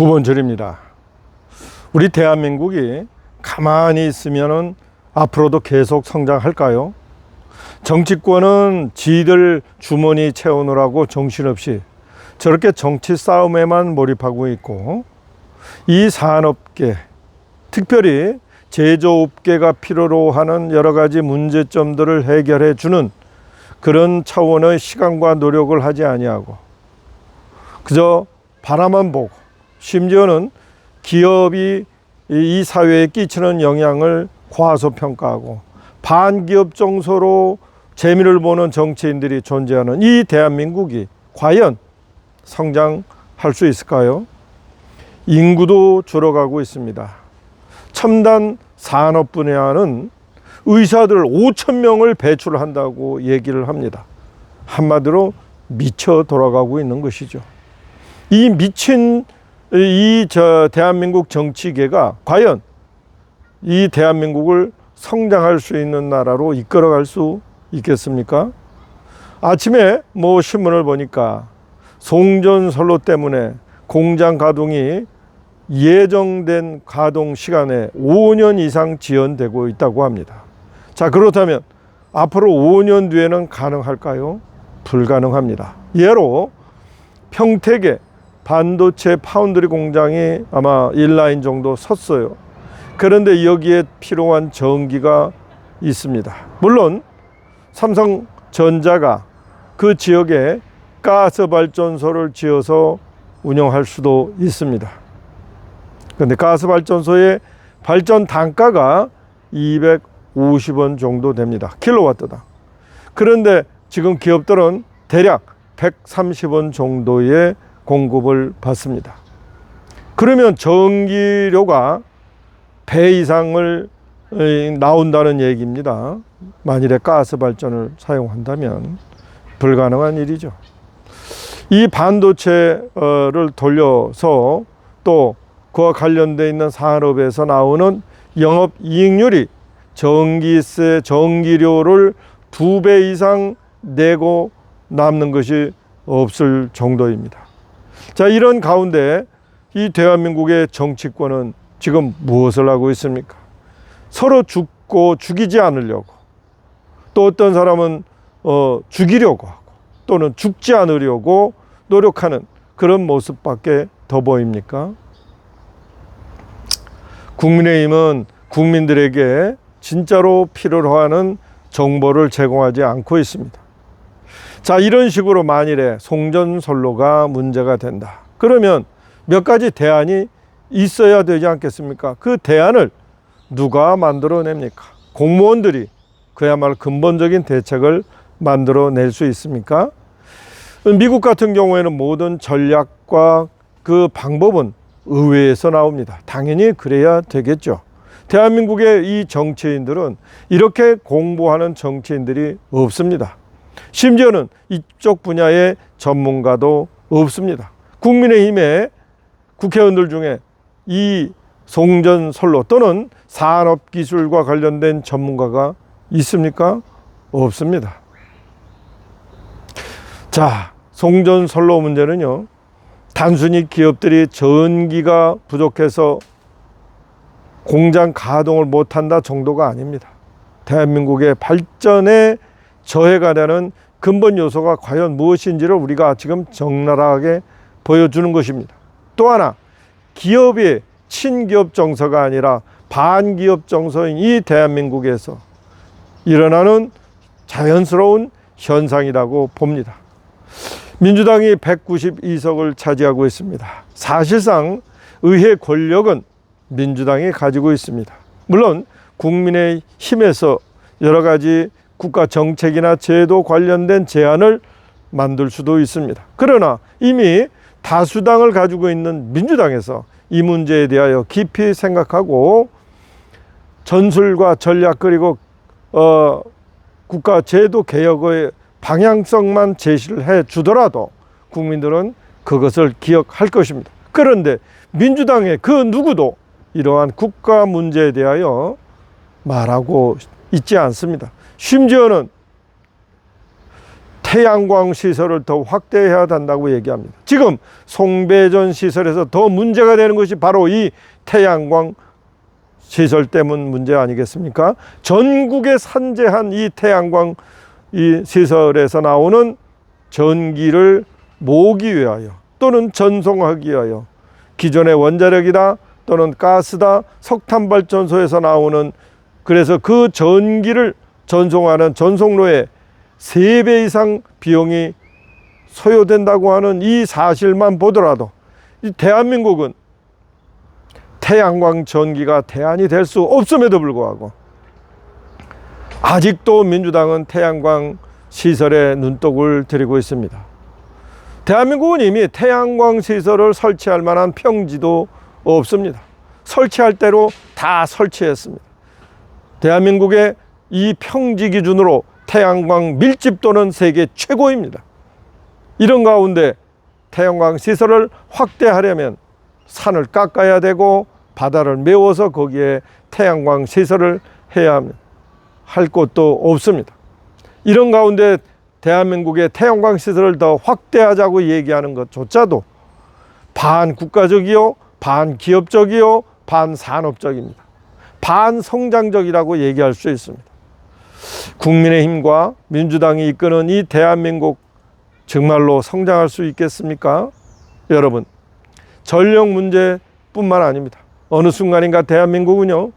9번 절입니다. 우리 대한민국이 가만히 있으면 앞으로도 계속 성장할까요? 정치권은 지들 주머니 채우느라고 정신없이 저렇게 정치 싸움에만 몰입하고 있고, 이 산업계, 특별히 제조업계가 필요로 하는 여러 가지 문제점들을 해결해 주는 그런 차원의 시간과 노력을 하지 아니하고 그저 바라만 보고, 심지어는 기업이 이 사회에 끼치는 영향을 과소평가하고 반기업 정서로 재미를 보는 정치인들이 존재하는 이 대한민국이 과연 성장할 수 있을까요? 인구도 줄어가고 있습니다. 첨단 산업 분야는 의사들 5,000명을 배출한다고 얘기를 합니다. 한마디로 미쳐 돌아가고 있는 것이죠. 이 미친 대한민국 정치계가 과연 이 대한민국을 성장할 수 있는 나라로 이끌어갈 수 있겠습니까? 아침에 신문을 보니까 송전선로 때문에 공장 가동이 예정된 가동 시간에 5년 이상 지연되고 있다고 합니다. 자, 그렇다면 앞으로 5년 뒤에는 가능할까요? 불가능합니다. 예로 평택에 반도체 파운드리 공장이 아마 1라인 정도 섰어요. 그런데 여기에 필요한 전기가 있습니다. 물론 삼성전자가 그 지역에 가스 발전소를 지어서 운영할 수도 있습니다. 그런데 가스 발전소의 발전 단가가 250원 정도 됩니다. 킬로와트당. 그런데 지금 기업들은 대략 130원 정도의 공급을 받습니다. 그러면 전기료가 배 이상을 나온다는 얘기입니다. 만일에 가스 발전을 사용한다면 불가능한 일이죠. 이 반도체를 돌려서 또 그와 관련되어 있는 산업에서 나오는 영업이익률이 전기세, 전기료를 2배 이상 내고 남는 것이 없을 정도입니다. 자, 이런 가운데 이 대한민국의 정치권은 지금 무엇을 하고 있습니까? 서로 죽고 죽이지 않으려고, 또 어떤 사람은 죽이려고 하고, 또는 죽지 않으려고 노력하는 그런 모습밖에 더 보입니까? 국민의힘은 국민들에게 진짜로 필요로 하는 정보를 제공하지 않고 있습니다. 자, 이런 식으로 만일에 송전선로가 문제가 된다. 그러면 몇 가지 대안이 있어야 되지 않겠습니까? 그 대안을 누가 만들어냅니까? 공무원들이 그야말로 근본적인 대책을 만들어낼 수 있습니까? 미국 같은 경우에는 모든 전략과 그 방법은 의회에서 나옵니다. 당연히 그래야 되겠죠. 대한민국의 이 정치인들은 이렇게 공부하는 정치인들이 없습니다. 심지어는 이쪽 분야의 전문가도 없습니다. 국민의힘의 국회의원들 중에 이 송전선로 또는 산업기술과 관련된 전문가가 있습니까? 없습니다. 자, 송전선로 문제는요, 단순히 기업들이 전기가 부족해서 공장 가동을 못한다 정도가 아닙니다. 대한민국의 발전에 저해가 되는 근본 요소가 과연 무엇인지를 우리가 지금 적나라하게 보여주는 것입니다. 또 하나, 기업의 친기업 정서가 아니라 반기업 정서인 이 대한민국에서 일어나는 자연스러운 현상이라고 봅니다. 민주당이 192석을 차지하고 있습니다. 사실상 의회 권력은 민주당이 가지고 있습니다. 물론 국민의힘에서 여러 가지 국가 정책이나 제도 관련된 제안을 만들 수도 있습니다. 그러나 이미 다수당을 가지고 있는 민주당에서 이 문제에 대하여 깊이 생각하고 전술과 전략, 그리고 국가 제도 개혁의 방향성만 제시를 해 주더라도 국민들은 그것을 기억할 것입니다. 그런데 민주당의 그 누구도 이러한 국가 문제에 대하여 말하고 있지 않습니다. 심지어는 태양광 시설을 더 확대해야 한다고 얘기합니다. 지금 송배전 시설에서 더 문제가 되는 것이 바로 이 태양광 시설 때문 문제 아니겠습니까? 전국에 산재한 이 태양광 이 시설에서 나오는 전기를 모으기 위하여 또는 전송하기 위하여 기존의 원자력이다 또는 가스다 석탄발전소에서 나오는, 그래서 그 전기를 전송하는 전송로에 3배 이상 비용이 소요된다고 하는 이 사실만 보더라도 이 대한민국은 태양광 전기가 대안이 될 수 없음에도 불구하고 아직도 민주당은 태양광 시설에 눈독을 들이고 있습니다. 대한민국은 이미 태양광 시설을 설치할 만한 평지도 없습니다. 설치할 대로 다 설치했습니다. 대한민국의 이 평지 기준으로 태양광 밀집도는 세계 최고입니다. 이런 가운데 태양광 시설을 확대하려면 산을 깎아야 되고 바다를 메워서 거기에 태양광 시설을 해야 할 곳도 없습니다. 이런 가운데 대한민국의 태양광 시설을 더 확대하자고 얘기하는 것조차도 반국가적이요, 반기업적이요, 반산업적입니다. 반성장적이라고 얘기할 수 있습니다. 국민의힘과 민주당이 이끄는 이 대한민국 정말로 성장할 수 있겠습니까? 여러분, 전력 문제뿐만 아닙니다. 어느 순간인가 대한민국은요,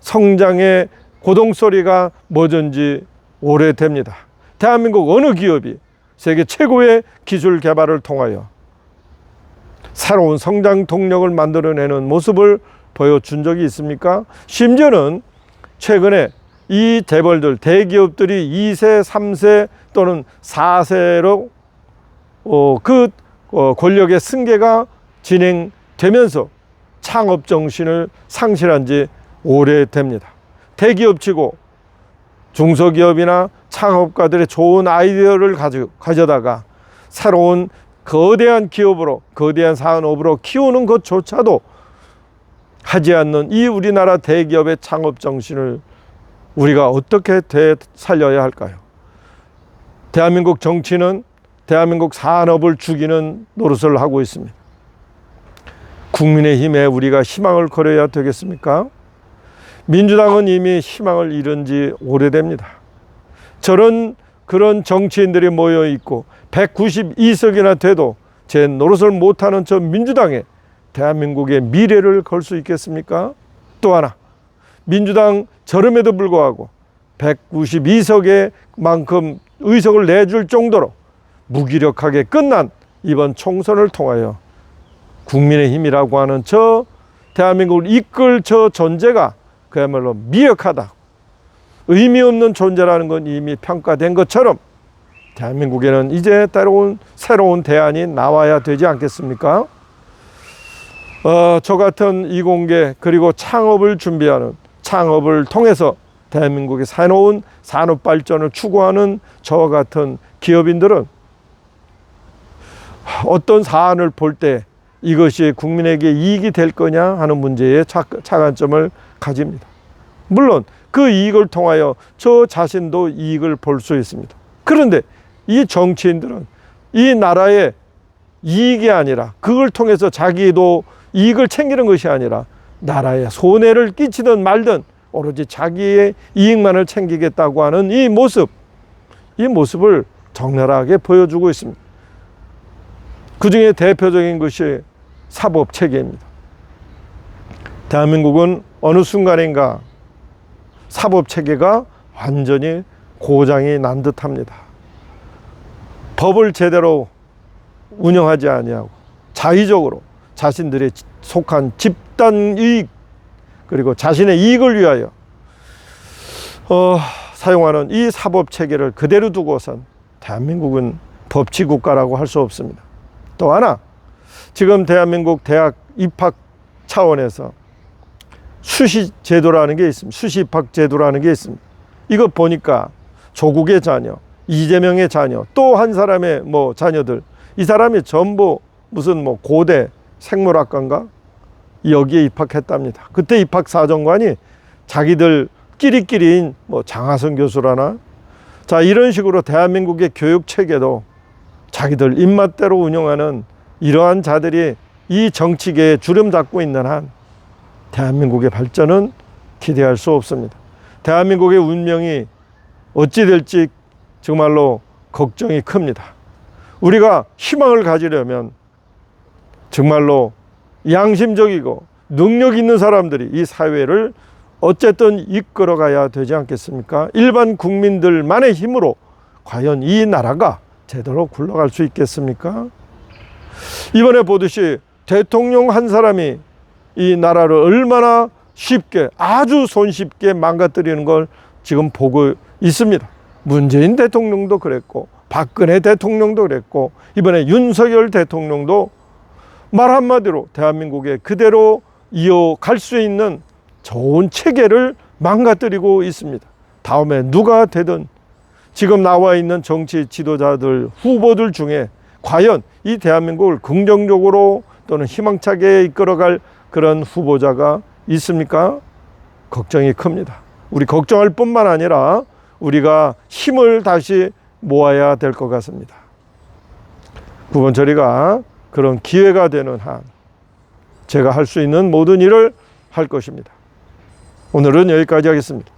성장의 고동소리가 멎은지 오래됩니다. 대한민국 어느 기업이 세계 최고의 기술 개발을 통하여 새로운 성장 동력을 만들어내는 모습을 보여준 적이 있습니까? 심지어는 최근에 이 재벌들, 대기업들이 2세, 3세 또는 4세로 권력의 승계가 진행되면서 창업 정신을 상실한 지 오래됩니다. 대기업치고 중소기업이나 창업가들의 좋은 아이디어를 가져다가 새로운 거대한 기업으로, 거대한 산업으로 키우는 것조차도 하지 않는 이 우리나라 대기업의 창업 정신을 우리가 어떻게 되살려야 할까요? 대한민국 정치는 대한민국 산업을 죽이는 노릇을 하고 있습니다. 국민의힘에 우리가 희망을 걸어야 되겠습니까? 민주당은 이미 희망을 잃은 지 오래됩니다. 그런 정치인들이 모여 있고 192석이나 돼도 제 노릇을 못하는 저 민주당에 대한민국의 미래를 걸 수 있겠습니까? 또 하나, 민주당 저름에도 불구하고 192석의 만큼 의석을 내줄 정도로 무기력하게 끝난 이번 총선을 통하여 국민의힘이라고 하는 저 대한민국을 이끌 저 존재가 그야말로 미약하다, 의미 없는 존재라는 건 이미 평가된 것처럼 대한민국에는 이제 새로운 대안이 나와야 되지 않겠습니까? 저 같은 이공계 그리고 창업을 준비하는, 창업을 통해서 대한민국의 새로운 산업 발전을 추구하는 저와 같은 기업인들은 어떤 사안을 볼 때 이것이 국민에게 이익이 될 거냐 하는 문제에 차관점을 가집니다. 물론 그 이익을 통하여 저 자신도 이익을 볼 수 있습니다. 그런데 이 정치인들은 이 나라의 이익이 아니라, 그걸 통해서 자기도 이익을 챙기는 것이 아니라 나라에 손해를 끼치든 말든 오로지 자기의 이익만을 챙기겠다고 하는 이 모습을 적나라하게 보여주고 있습니다. 그 중에 대표적인 것이 사법체계입니다. 대한민국은 어느 순간인가 사법체계가 완전히 고장이 난 듯합니다. 법을 제대로 운영하지 아니하고 자의적으로 자신들의 속한 집단 이익 그리고 자신의 이익을 위하여 사용하는 이 사법체계를 그대로 두고선 대한민국은 법치국가라고 할 수 없습니다. 또 하나, 지금 대한민국 대학 입학 차원에서 수시제도라는 게 있습니다. 수시입학제도라는 게 있습니다. 이거 보니까 조국의 자녀, 이재명의 자녀, 또 한 사람의 자녀들, 이 사람이 전부 무슨 고대 생물학과인가 여기에 입학했답니다. 그때 입학사정관이 자기들 끼리끼리인 장하성 교수라나 자, 이런 식으로 대한민국의 교육 체계도 자기들 입맛대로 운영하는 이러한 자들이 이 정치계에 주름 잡고 있는 한 대한민국의 발전은 기대할 수 없습니다. 대한민국의 운명이 어찌 될지 정말로 걱정이 큽니다. 우리가 희망을 가지려면 정말로 양심적이고 능력 있는 사람들이 이 사회를 어쨌든 이끌어가야 되지 않겠습니까? 일반 국민들만의 힘으로 과연 이 나라가 제대로 굴러갈 수 있겠습니까? 이번에 보듯이 대통령 한 사람이 이 나라를 얼마나 쉽게, 아주 손쉽게 망가뜨리는 걸 지금 보고 있습니다. 문재인 대통령도 그랬고, 박근혜 대통령도 그랬고, 이번에 윤석열 대통령도 말 한마디로 대한민국에 그대로 이어갈 수 있는 좋은 체계를 망가뜨리고 있습니다. 다음에 누가 되든 지금 나와 있는 정치 지도자들, 후보들 중에 과연 이 대한민국을 긍정적으로 또는 희망차게 이끌어갈 그런 후보자가 있습니까? 걱정이 큽니다. 우리 걱정할 뿐만 아니라 우리가 힘을 다시 모아야 될 것 같습니다. 구본철이가 그런 기회가 되는 한 제가 할 수 있는 모든 일을 할 것입니다. 오늘은 여기까지 하겠습니다.